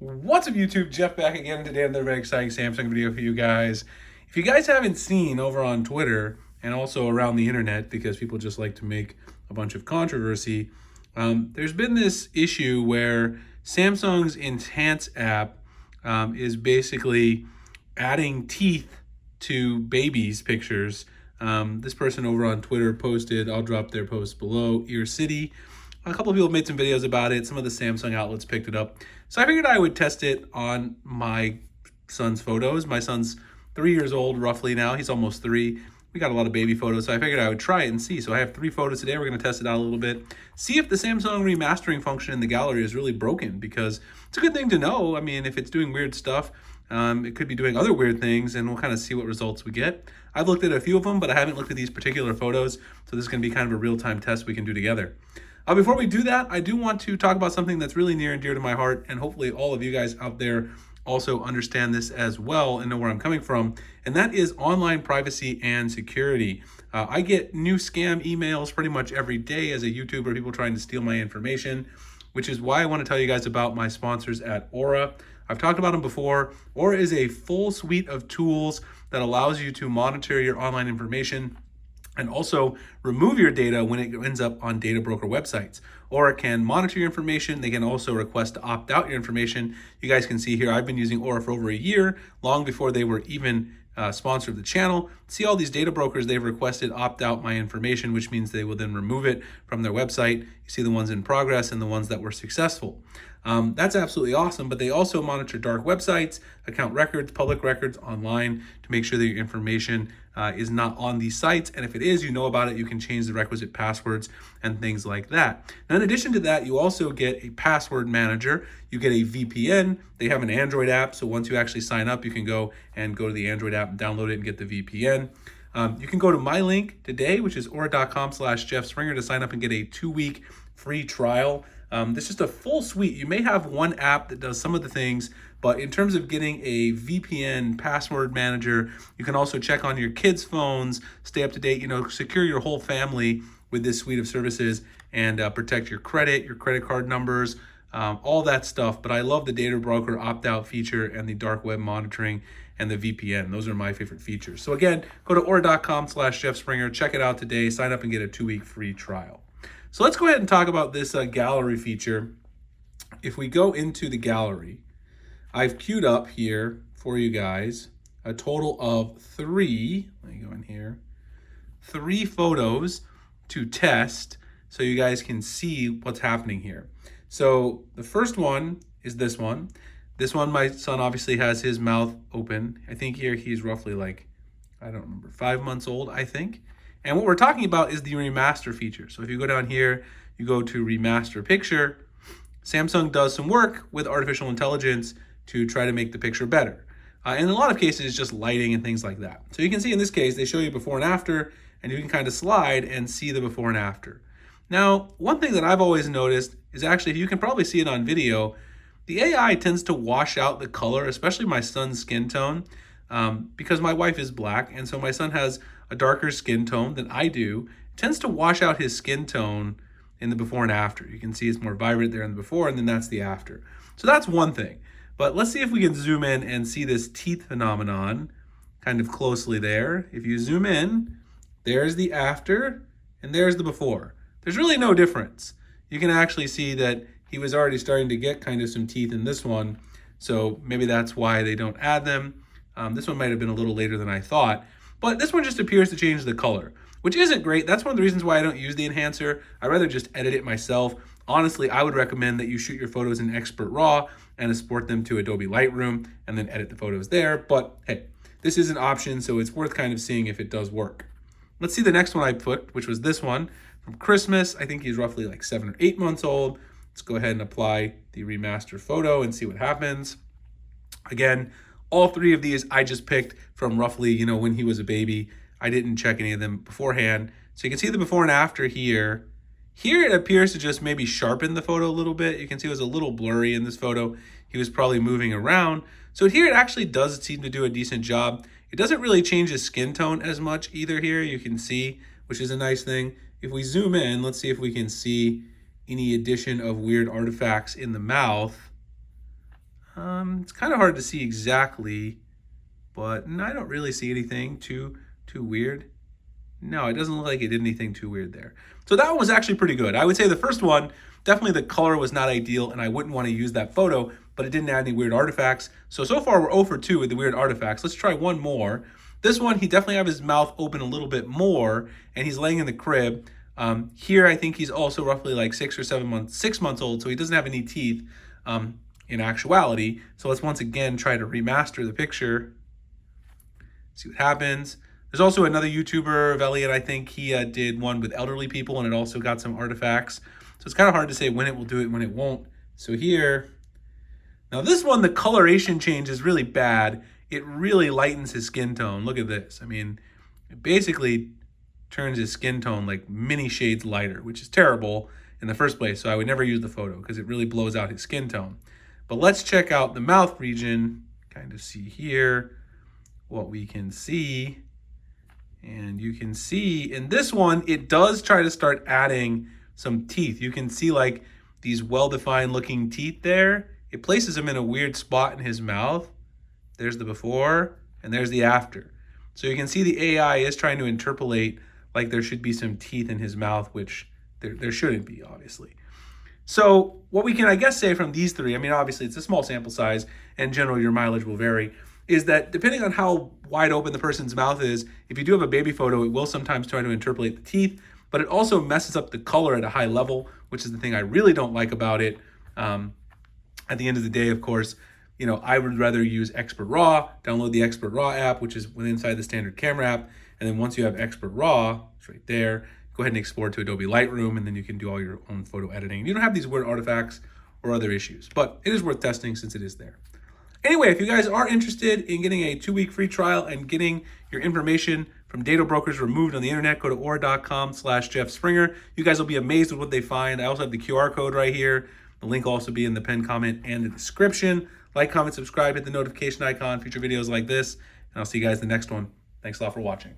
What's up, YouTube? Jeff back again today. Another very exciting Samsung video for you guys. If you guys haven't seen over on Twitter and also around the internet, because people just like to make a bunch of controversy, there's been this issue where Samsung's Enhance app is basically adding teeth to babies' pictures. This person over on Twitter posted, I'll drop their post below, Ear City. A couple of people made some videos about it. Some of the Samsung outlets picked it up. So I figured I would test it on my son's photos. My son's 3 years old roughly now. He's almost 3. We got a lot of baby photos, so I figured I would try it and see. So I have 3 photos today. We're going to test it out a little bit. See if the Samsung remastering function in the gallery is really broken, because it's a good thing to know. I mean, if it's doing weird stuff, it could be doing other weird things, and we'll kind of see what results we get. I've looked at a few of them, but I haven't looked at these particular photos, so this is going to be kind of a real-time test we can do together. Before we do that, I do want to talk about something that's really near and dear to my heart, and hopefully all of you guys out there also understand this as well and know where I'm coming from, and that is online privacy and security. I get new scam emails pretty much every day as a YouTuber, people trying to steal my information, which is why I want to tell you guys about my sponsors at Aura. I've talked about them before. Aura is a full suite of tools that allows you to monitor your online information and also remove your data when it ends up on data broker websites. Aura can monitor your information. They can also request to opt out your information. You guys can see here, I've been using Aura for over a year, long before they were even sponsor of the channel. See all these data brokers, they've requested opt out my information, which means they will then remove it from their website. You see the ones in progress and the ones that were successful. That's absolutely awesome, but they also monitor dark websites, account records, public records online to make sure that your information is not on these sites. And if it is, you know about it, you can change the requisite passwords and things like that. Now, in addition to that, you also get a password manager. You get a VPN. They have an Android app, so once you actually sign up, you can go to the Android app and download it and get the VPN. You can go to my link today, which is aura.com/Jeff Springer, to sign up and get a 2-week free trial. This is just a full suite. You may have one app that does some of the things, but in terms of getting a VPN password manager, you can also check on your kids' phones, stay up to date, secure your whole family with this suite of services, and protect your credit card numbers, all that stuff. But I love the data broker opt-out feature and the dark web monitoring and the VPN. Those are my favorite features. So again, go to aura.com/Jeff Springer, check it out today, sign up and get a 2-week free trial. So let's go ahead and talk about this gallery feature. If we go into the gallery, I've queued up here for you guys a total of 3, let me go in here, 3 photos to test so you guys can see what's happening here. So the first one is this one. This one, my son obviously has his mouth open. I think here he's roughly like, I don't remember, 5 months old, I think. And what we're talking about is the remaster feature. So if you go down here, you go to remaster picture, Samsung does some work with artificial intelligence to try to make the picture better. And in a lot of cases, it's just lighting and things like that. So you can see in this case, they show you before and after, and you can kind of slide and see the before and after. Now, one thing that I've always noticed is actually, you can probably see it on video, the AI tends to wash out the color, especially my son's skin tone, because my wife is black, and so my son has a darker skin tone than I do. It tends to wash out his skin tone in the before and after. You can see it's more vibrant there in the before, and then that's the after. So that's one thing. But let's see if we can zoom in and see this teeth phenomenon kind of closely there. If you zoom in, there's the after, and there's the before. There's really no difference. You can actually see that he was already starting to get kind of some teeth in this one, so maybe that's why they don't add them. This one might have been a little later than I thought, but this one just appears to change the color, which isn't great. That's one of the reasons why I don't use the enhancer. I'd rather just edit it myself. Honestly, I would recommend that you shoot your photos in Expert RAW and export them to Adobe Lightroom and then edit the photos there. But hey, this is an option, so it's worth kind of seeing if it does work. Let's see the next one I put, which was this one from Christmas. I think he's roughly like 7 or 8 months old. Let's go ahead and apply the remaster photo and see what happens. Again, all 3 of these I just picked from roughly, when he was a baby. I didn't check any of them beforehand. So you can see the before and after here. Here it appears to just maybe sharpen the photo a little bit. You can see it was a little blurry in this photo. He was probably moving around. So here it actually does seem to do a decent job. It doesn't really change his skin tone as much either here, you can see, which is a nice thing. If we zoom in, let's see if we can see any addition of weird artifacts in the mouth. It's kind of hard to see exactly, but I don't really see anything too weird. No, it doesn't look like it did anything too weird there. So that one was actually pretty good. I would say the first one, definitely the color was not ideal, and I wouldn't want to use that photo, but it didn't add any weird artifacts. So far we're 0 for 2 with the weird artifacts. Let's try one more. This one, he definitely have his mouth open a little bit more, and he's laying in the crib. Here, I think he's also roughly like 6 months old, so he doesn't have any teeth in actuality. So let's once again try to remaster the picture. See what happens. There's also another YouTuber, Velian, I think he did one with elderly people, and it also got some artifacts. So it's kind of hard to say when it will do it and when it won't. So here, now this one, the coloration change is really bad. It really lightens his skin tone. Look at this. I mean, it basically turns his skin tone like many shades lighter, which is terrible in the first place. So I would never use the photo because it really blows out his skin tone. But let's check out the mouth region, kind of see here what we can see. And you can see in this one, it does try to start adding some teeth. You can see like these well-defined looking teeth there. It places him in a weird spot in his mouth. There's the before and there's the after. So you can see the AI is trying to interpolate like there should be some teeth in his mouth, which there shouldn't be, obviously. So what we can, I guess, say from these three, I mean, obviously it's a small sample size, and in general your mileage will vary, is that depending on how wide open the person's mouth is, if you do have a baby photo, it will sometimes try to interpolate the teeth, but it also messes up the color at a high level, which is the thing I really don't like about it. At the end of the day, of course, you know, I would rather use Expert Raw, download the Expert Raw app, which is inside the standard camera app. And then once you have Expert Raw, it's right there, go ahead and export to Adobe Lightroom, and then you can do all your own photo editing. You don't have these weird artifacts or other issues, but it is worth testing since it is there. Anyway, if you guys are interested in getting a 2-week free trial and getting your information from data brokers removed on the internet, go to aura.com/Jeff Springer. You guys will be amazed with what they find. I also have the QR code right here. The link will also be in the pinned comment and the description. Like, comment, subscribe, hit the notification icon, future videos like this, and I'll see you guys in the next one. Thanks a lot for watching.